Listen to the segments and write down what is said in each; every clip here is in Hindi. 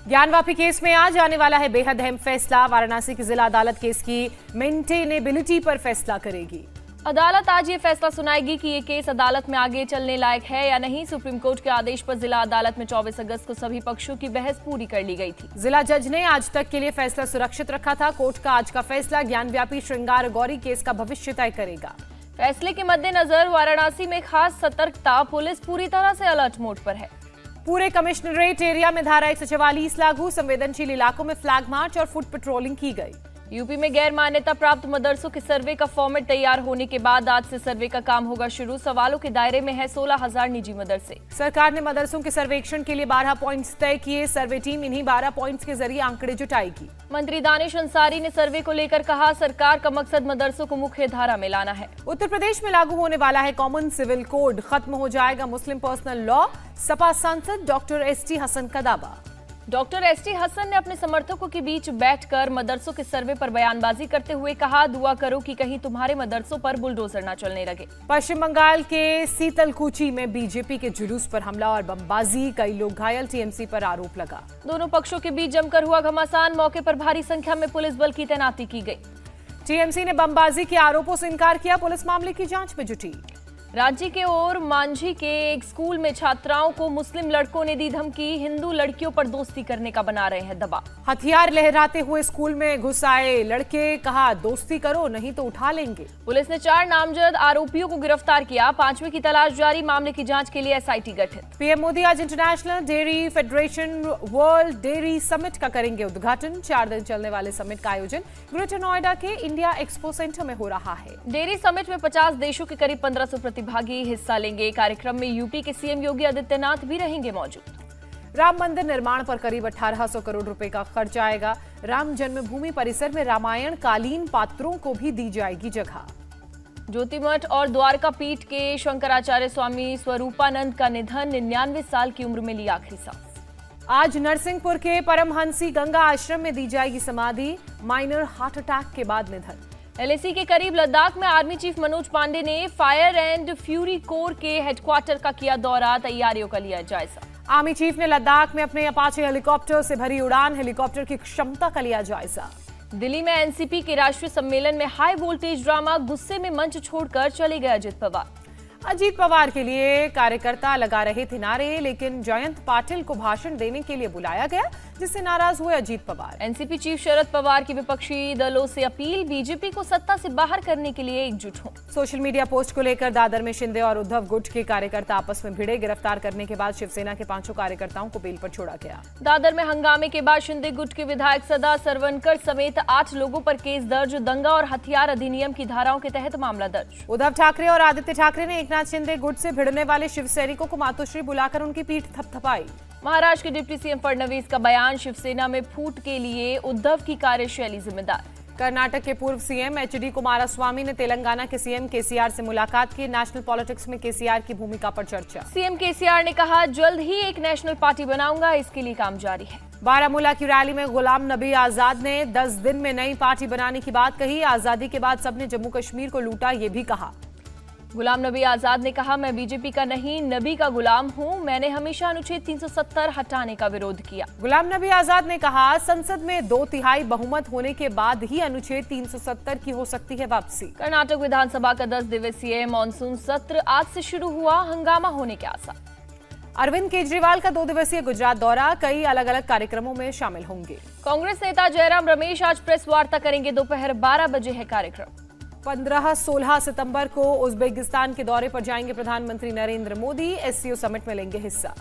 ज्ञानवापी केस में आज आने वाला है बेहद अहम फैसला। वाराणसी की जिला अदालत केस की मेंटेनेबिलिटी पर फैसला करेगी। अदालत आज ये फैसला सुनाएगी कि ये केस अदालत में आगे चलने लायक है या नहीं। सुप्रीम कोर्ट के आदेश पर जिला अदालत में 24 अगस्त को सभी पक्षों की बहस पूरी कर ली गई थी। जिला जज ने आज तक के लिए फैसला सुरक्षित रखा था। कोर्ट का आज का फैसला ज्ञानव्यापी श्रृंगार गौरी केस का भविष्य तय करेगा। फैसले के मद्देनजर वाराणसी में खास सतर्कता, पुलिस पूरी तरह से अलर्ट मोड पर है। पूरे कमिश्नरेट एरिया में धारा 144 लागू। संवेदनशील इलाकों में फ्लैग मार्च और फुट पेट्रोलिंग की गई। यूपी में गैर मान्यता प्राप्त मदरसों के सर्वे का फॉर्मेट तैयार होने के बाद आज से सर्वे का काम होगा शुरू। सवालों के दायरे में है 16,000 निजी मदरसे। सरकार ने मदरसों के सर्वेक्षण के लिए 12 पॉइंट्स तय किए। सर्वे टीम इन्हीं 12 पॉइंट्स के जरिए आंकड़े जुटाएगी। मंत्री दानिश अंसारी ने सर्वे को लेकर कहा, सरकार का मकसद मदरसों को मुख्य धारा में लाना है। उत्तर प्रदेश में लागू होने वाला है कॉमन सिविल कोड। खत्म हो जाएगा मुस्लिम पर्सनल लॉ। सपा सांसद डॉक्टर एसटी हसन का दावा। डॉक्टर एसटी हसन ने अपने समर्थकों के बीच बैठकर मदरसों के सर्वे पर बयानबाजी करते हुए कहा, दुआ करो कि कहीं तुम्हारे मदरसों पर बुलडोजर न चलने लगे। पश्चिम बंगाल के सीतलकुची में बीजेपी के जुलूस पर हमला और बमबाजी, कई लोग घायल। टीएमसी पर आरोप लगा। दोनों पक्षों के बीच जमकर हुआ घमासान। मौके पर भारी संख्या में पुलिस बल की तैनाती की गई। टीएमसी ने बमबाजी के आरोपों से इनकार किया। पुलिस मामले की जांच में जुटी। रांची के ओर मांझी के एक स्कूल में छात्राओं को मुस्लिम लड़कों ने दी धमकी। हिंदू लड़कियों पर दोस्ती करने का बना रहे हैं दबाव। हथियार लहराते हुए स्कूल में घुस आए लड़के, कहा दोस्ती करो नहीं तो उठा लेंगे। पुलिस ने 4 नामजद आरोपियों को गिरफ्तार किया। 5वें की तलाश जारी। मामले की जांच के लिए एसआईटी गठित। पीएम मोदी आज international dairy federation world dairy summit का करेंगे उद्घाटन। 4 दिन चलने वाले समिट का आयोजन ग्रेटर नोएडा के इंडिया एक्सपो सेंटर में हो रहा है। डेयरी समिट में 50 देशों के करीब 1500 प्रतिभागी हिस्सा लेंगे। कार्यक्रम में यूपी के सीएम योगी आदित्यनाथ भी रहेंगे मौजूद। राम मंदिर निर्माण पर करीब 1800 करोड़ रुपए का खर्च आएगा। राम जन्मभूमि परिसर में रामायण कालीन पात्रों को भी दी जाएगी जगह। ज्योतिमठ और द्वारका पीठ के शंकराचार्य स्वामी स्वरूपानंद का निधन। 99 साल की उम्र में ली आखिरी सांस। आज नरसिंहपुर के परमहंसी गंगा आश्रम में दी जाएगी समाधि। माइनर हार्ट अटैक के बाद निधन। एलएसी के करीब लद्दाख में आर्मी चीफ मनोज पांडे ने फायर एंड फ्यूरी कोर के हेडक्वार्टर का किया दौरा। तैयारियों का लिया जायजा। आर्मी चीफ ने लद्दाख में अपने अपाचे हेलीकॉप्टर से भरी उड़ान। हेलीकॉप्टर की क्षमता का लिया जायजा। दिल्ली में एनसीपी के राष्ट्रीय सम्मेलन में हाई वोल्टेज ड्रामा। गुस्से में मंच छोड़कर चले गए अजित पवार। अजीत पवार के लिए कार्यकर्ता लगा रहे थे नारे, लेकिन जयंत पाटिल को भाषण देने के लिए बुलाया गया, जिससे नाराज हुए अजीत पवार। एनसीपी चीफ शरद पवार की विपक्षी दलों से अपील, बीजेपी को सत्ता से बाहर करने के लिए एकजुट हो। सोशल मीडिया पोस्ट को लेकर दादर में शिंदे और उद्धव गुट के कार्यकर्ता आपस में भिड़े। गिरफ्तार करने के बाद शिवसेना के 5 कार्यकर्ताओं को बेल पर छोड़ा गया। दादर में हंगामे के बाद शिंदे गुट के विधायक सदा सरवनकर समेत 8 लोगों पर केस दर्ज। दंगा और हथियार अधिनियम की धाराओं के तहत मामला दर्ज। उद्धव ठाकरे और आदित्य ठाकरे ने एकनाथ शिंदे गुट से भिड़ने वाले शिव सैनिकों को मातोश्री बुलाकर उनकी पीठ थपथपाई। महाराष्ट्र के डिप्टी सीएम फडणवीस का बयान, शिवसेना में फूट के लिए उद्धव की कार्यशैली जिम्मेदार। कर्नाटक के पूर्व सीएम एचडी कुमारस्वामी ने तेलंगाना के सीएम केसीआर से मुलाकात की। नेशनल पॉलिटिक्स में केसीआर की भूमिका पर चर्चा। सीएम केसीआर ने कहा, जल्द ही एक नेशनल पार्टी बनाऊंगा, इसके लिए काम जारी है। बारामूला की रैली में गुलाम नबी आजाद ने 10 दिन में नई पार्टी बनाने की बात कही। आजादी के बाद सबने जम्मू कश्मीर को लूटा, ये भी कहा। गुलाम नबी आजाद ने कहा, मैं बीजेपी का नहीं नबी का गुलाम हूं। मैंने हमेशा अनुच्छेद 370 हटाने का विरोध किया। गुलाम नबी आजाद ने कहा, संसद में 2/3 बहुमत होने के बाद ही अनुच्छेद 370 की हो सकती है वापसी। कर्नाटक विधानसभा का 10 दिवसीय मानसून सत्र आज से शुरू हुआ। हंगामा होने के आसार। अरविंद केजरीवाल का 2 दिवसीय गुजरात दौरा। कई अलग अलग कार्यक्रमों में शामिल होंगे। कांग्रेस नेता जयराम रमेश आज प्रेस वार्ता करेंगे। दोपहर 12 बजे है कार्यक्रम। 15-16 सितंबर को उज्बेकिस्तान के दौरे पर जाएंगे प्रधानमंत्री नरेंद्र मोदी। एससीओ समिट में लेंगे हिस्सा।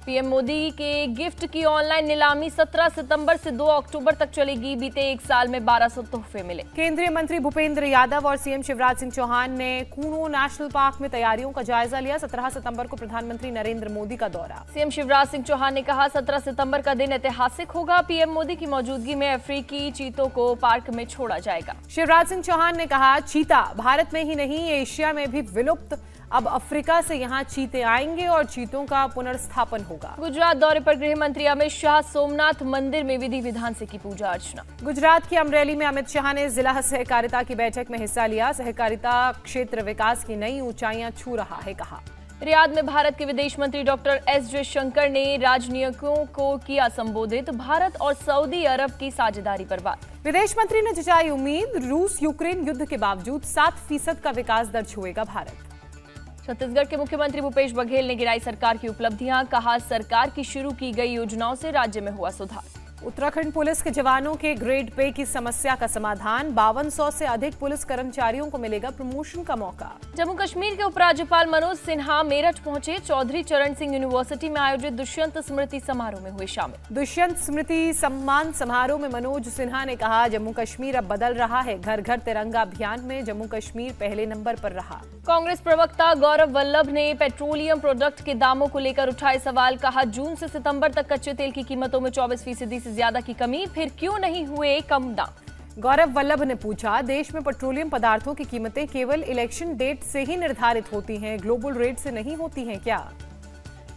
पीएम मोदी के गिफ्ट की ऑनलाइन नीलामी 17 सितंबर से 2 अक्टूबर तक चलेगी। बीते 1 साल में 1200 तोहफे मिले। केंद्रीय मंत्री भूपेंद्र यादव और सीएम शिवराज सिंह चौहान ने कूनो नेशनल पार्क में तैयारियों का जायजा लिया। 17 सितंबर को प्रधानमंत्री नरेंद्र मोदी का दौरा। सीएम शिवराज सिंह चौहान ने कहा, 17 सितंबर का दिन ऐतिहासिक होगा। पीएम मोदी की मौजूदगी में अफ्रीकी चीतों को पार्क में छोड़ा जाएगा। शिवराज सिंह चौहान ने कहा, चीता भारत में ही नहीं एशिया में भी विलुप्त। अब अफ्रीका से यहाँ चीते आएंगे और चीतों का पुनर्स्थापन होगा। गुजरात दौरे पर गृह मंत्री अमित शाह सोमनाथ मंदिर में विधि विधान से की पूजा अर्चना। गुजरात की अमरेली में अमित शाह ने जिला सहकारिता की बैठक में हिस्सा लिया। सहकारिता क्षेत्र विकास की नई ऊंचाइयां छू रहा है, कहा। रियाद में भारत के विदेश मंत्री डॉक्टर एस जयशंकर ने राजनयिकों को किया संबोधित, भारत और सऊदी अरब की साझेदारी पर बात। विदेश मंत्री ने जताई उम्मीद, रूस यूक्रेन युद्ध के बावजूद 7% का विकास दर छुएगा भारत। छत्तीसगढ़ के मुख्यमंत्री भूपेश बघेल ने गिनाई सरकार की उपलब्धियां, कहा सरकार की शुरू की गई योजनाओं से राज्य में हुआ सुधार। उत्तराखंड पुलिस के जवानों के ग्रेड पे की समस्या का समाधान, 5200 से अधिक पुलिस कर्मचारियों को मिलेगा प्रमोशन का मौका। जम्मू कश्मीर के उपराज्यपाल मनोज सिन्हा मेरठ पहुंचे, चौधरी चरण सिंह यूनिवर्सिटी में आयोजित दुष्यंत स्मृति समारोह में हुए शामिल। दुष्यंत स्मृति सम्मान समारोह में मनोज सिन्हा ने कहा, जम्मू कश्मीर अब बदल रहा है, घर घर तिरंगा अभियान में जम्मू कश्मीर पहले नंबर पर रहा। कांग्रेस प्रवक्ता गौरव वल्लभ ने पेट्रोलियम प्रोडक्ट के दामों को लेकर उठाए सवाल, कहा जून से सितंबर तक कच्चे तेल की कीमतों में 24% से ज्यादा की कमी, फिर क्यों नहीं हुए कम दाम। गौरव वल्लभ ने पूछा, देश में पेट्रोलियम पदार्थों की कीमतें केवल इलेक्शन डेट से ही निर्धारित होती हैं, ग्लोबल रेट से नहीं होती हैं क्या।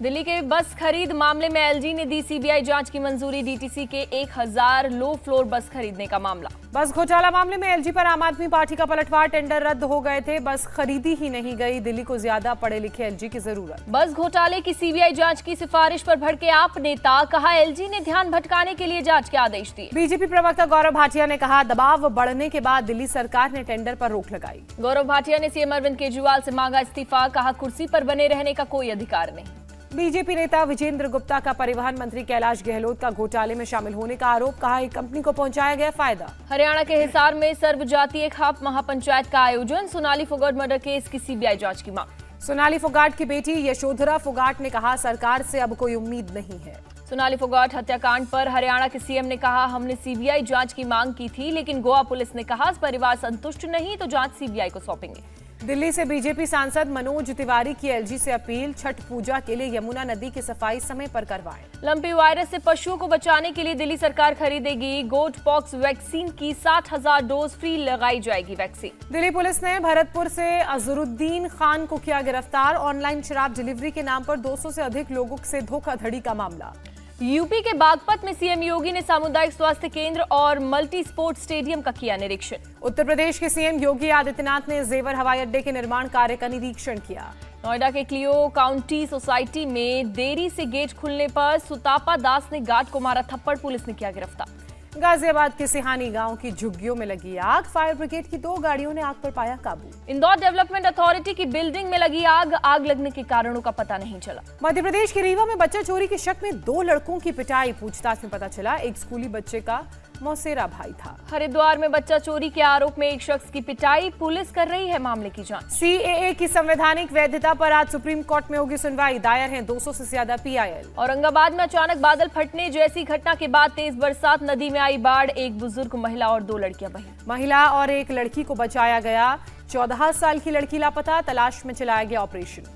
दिल्ली के बस खरीद मामले में एलजी ने दी सीबीआई जांच की मंजूरी, डीटीसी के 1000 लो फ्लोर बस खरीदने का मामला। बस घोटाला मामले में एलजी पर आम आदमी पार्टी का पलटवार, टेंडर रद्द हो गए थे, बस खरीदी ही नहीं गई, दिल्ली को ज्यादा पढ़े लिखे एलजी की जरूरत। बस घोटाले की सीबीआई जांच की सिफारिश पर भड़के आप नेता, कहा एलजी ने ध्यान भटकाने के लिए जांच के आदेश दिए। बीजेपी प्रवक्ता गौरव भाटिया ने कहा, दबाव बढ़ने के बाद दिल्ली सरकार ने टेंडर पर रोक लगाई। गौरव भाटिया ने सीएम अरविंद केजरीवाल से मांगा इस्तीफा, कहा कुर्सी पर बने रहने का कोई अधिकार नहीं। बीजेपी नेता विजेंद्र गुप्ता का परिवहन मंत्री कैलाश गहलोत का घोटाले में शामिल होने का आरोप, कहा एक कंपनी को पहुंचाया गया फायदा। हरियाणा के हिसार में सर्वजातीय खाप महापंचायत का आयोजन, सोनाली फोगाट मर्डर केस की सीबीआई जांच की मांग। सोनाली फोगाट की बेटी यशोधरा फोगाट ने कहा, सरकार से अब कोई उम्मीद नहीं है। सोनाली फोगाट हत्याकांड पर हरियाणा के सीएम ने कहा, हमने सीबीआई जांच की मांग की थी, लेकिन गोवा पुलिस ने कहा परिवार संतुष्ट नहीं तो जांच सीबीआई को सौंपेंगे। दिल्ली से बीजेपी सांसद मनोज तिवारी की एलजी से अपील, छठ पूजा के लिए यमुना नदी की सफाई समय पर करवाएं। लंपी वायरस से पशुओं को बचाने के लिए दिल्ली सरकार खरीदेगी गोट पॉक्स वैक्सीन की 60,000 डोज फ्री लगाई जाएगी वैक्सीन। दिल्ली पुलिस ने भरतपुर से अजहरुद्दीन खान को किया गिरफ्तार, ऑनलाइन शराब डिलीवरी के नाम पर 200 से अधिक लोगों से धोखाधड़ी का मामला। यूपी के बागपत में सीएम योगी ने सामुदायिक स्वास्थ्य केंद्र और मल्टी स्पोर्ट स्टेडियम का किया निरीक्षण। उत्तर प्रदेश के सीएम योगी आदित्यनाथ ने जेवर हवाई अड्डे के निर्माण कार्य का निरीक्षण किया। नोएडा के क्लियो काउंटी सोसाइटी में देरी से गेट खुलने पर सुतापा दास ने गार्ड को मारा थप्पड़, पुलिस ने किया गिरफ्तार। गाजियाबाद के सिहानी गांव की झुग्गियों में लगी आग, फायर ब्रिगेड की 2 गाड़ियों ने आग पर पाया काबू। इंदौर डेवलपमेंट अथॉरिटी की बिल्डिंग में लगी आग लगने के कारणों का पता नहीं चला। मध्य प्रदेश के रीवा में बच्चा चोरी के शक में 2 लड़कों की पिटाई, पूछताछ में पता चला एक स्कूली बच्चे का मौसेरा भाई था। हरिद्वार में बच्चा चोरी के आरोप में एक शख्स की पिटाई, पुलिस कर रही है मामले की जांच। सीएए की संवैधानिक वैधता पर आज सुप्रीम कोर्ट में होगी सुनवाई, दायर हैं 200 से ज्यादा पीआईएल। औरंगाबाद में अचानक बादल फटने जैसी घटना के बाद तेज बरसात, नदी में आई बाढ़, एक बुजुर्ग महिला और 2 लड़कियां बही। महिला और एक लड़की को बचाया गया, 14 साल की लड़की लापता, तलाश में चलाया गया ऑपरेशन।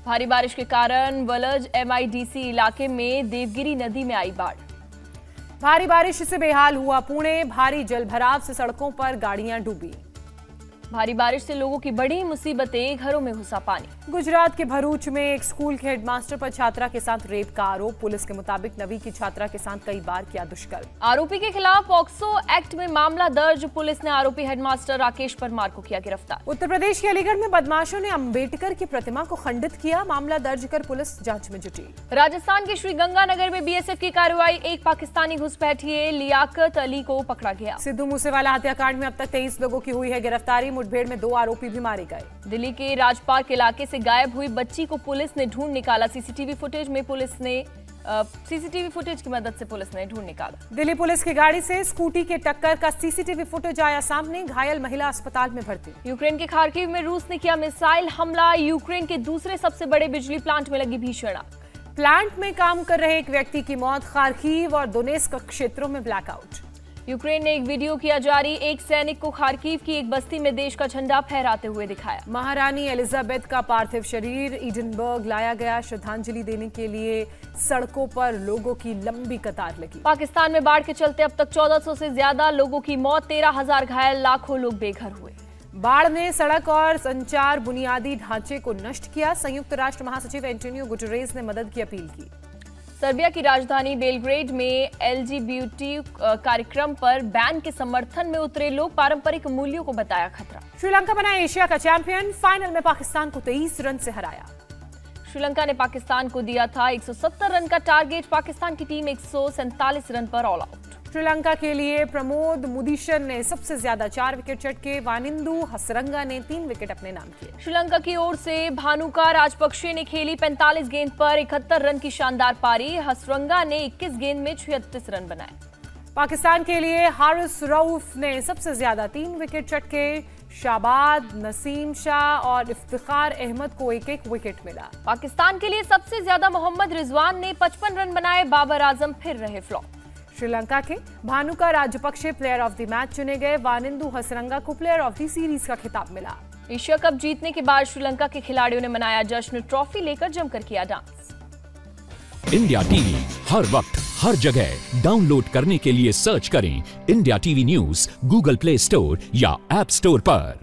भारी बारिश के कारण वलज एमआईडीसी इलाके में देवगिरी नदी में आई बाढ़। भारी बारिश से बेहाल हुआ पुणे, भारी जलभराव से सड़कों पर गाड़ियां डूबी। भारी बारिश से लोगों की बड़ी मुसीबतें, घरों में घुसा पानी। गुजरात के भरूच में एक स्कूल के हेडमास्टर पर छात्रा के साथ रेप का आरोप, पुलिस के मुताबिक नवी की छात्रा के साथ कई बार किया दुष्कर्म। आरोपी के खिलाफ पॉक्सो एक्ट में मामला दर्ज, पुलिस ने आरोपी हेडमास्टर राकेश परमार को किया गिरफ्तार। उत्तर प्रदेश के अलीगढ़ में बदमाशों ने अंबेडकर की प्रतिमा को खंडित किया, मामला दर्ज कर पुलिस जांच में जुटी। राजस्थान के श्रीगंगानगर में बीएसएफ की कार्रवाई, एक पाकिस्तानी घुसपैठिए लियाकत अली को पकड़ा गया। सिद्धू मूसेवाला हत्याकांड में अब तक 23 लोगों की हुई है गिरफ्तारी, मुठभेड़ में 2 आरोपी भी मारे गए। दिल्ली के राजपार्क इलाके से गायब हुई बच्ची को पुलिस ने ढूंढ निकाला, सीसीटीवी फुटेज की मदद से पुलिस ने ढूंढ निकाला। दिल्ली पुलिस की गाड़ी से स्कूटी के टक्कर का सीसीटीवी फुटेज आया सामने, घायल महिला अस्पताल में भर्ती। यूक्रेन के खार्किव में रूस ने किया मिसाइल हमला, यूक्रेन के दूसरे सबसे बड़े बिजली प्लांट में लगी भीषण आग। प्लांट में काम कर रहे एक व्यक्ति की मौत, खार्किव और दोनेत्स्क क्षेत्रों में ब्लैकआउट। यूक्रेन ने एक वीडियो किया जारी, एक सैनिक को खार्किव की एक बस्ती में देश का झंडा फहराते हुए दिखाया। महारानी एलिजाबेथ का पार्थिव शरीर एडिनबर्ग लाया गया, श्रद्धांजलि देने के लिए सड़कों पर लोगों की लंबी कतार लगी। पाकिस्तान में बाढ़ के चलते अब तक 1400 से ज्यादा लोगों की मौत, 13,000 घायल, लाखों लोग बेघर हुए। बाढ़ ने सड़क और संचार बुनियादी ढांचे को नष्ट किया, संयुक्त राष्ट्र महासचिव एंटोनियो गुटेरेस ने मदद की अपील की। सर्बिया की राजधानी बेलग्रेड में एलजीबीटी कार्यक्रम पर बैन के समर्थन में उतरे लोग, पारंपरिक मूल्यों को बताया खतरा। श्रीलंका बना एशिया का चैंपियन, फाइनल में पाकिस्तान को 23 रन से हराया। श्रीलंका ने पाकिस्तान को दिया था 170 रन का टारगेट। पाकिस्तान की टीम 147 रन पर ऑल आउट। श्रीलंका के लिए प्रमोद मुदीशन ने सबसे ज्यादा 4 विकेट चटके। वानिंदु हसरंगा ने 3 विकेट अपने नाम किए। श्रीलंका की ओर से भानुका राजपक्षे ने खेली 45 गेंद पर 71 रन की शानदार पारी। हसरंगा ने 21 गेंद में 36 रन बनाए। पाकिस्तान के लिए हारिस रऊफ ने सबसे ज्यादा 3 विकेट चटके। शाबाद, नसीम शाह और इफ्तिखार अहमद को 1-1 विकेट मिला। पाकिस्तान के लिए सबसे ज्यादा मोहम्मद रिजवान ने 55 रन बनाए। बाबर आजम फिर रहे फ्लॉप। श्रीलंका के Bhanuka Rajapaksa player of the match चुने गए। वानिंदु हसरंगा को प्लेयर ऑफ द सीरीज का खिताब मिला। एशिया कप जीतने के बाद श्रीलंका के खिलाड़ियों ने मनाया जश्न। ट्रॉफी लेकर जमकर किया डांस। इंडिया टीवी हर वक्त हर जगह डाउनलोड करने के लिए सर्च करें India TV news Google play store या ऐप स्टोर पर।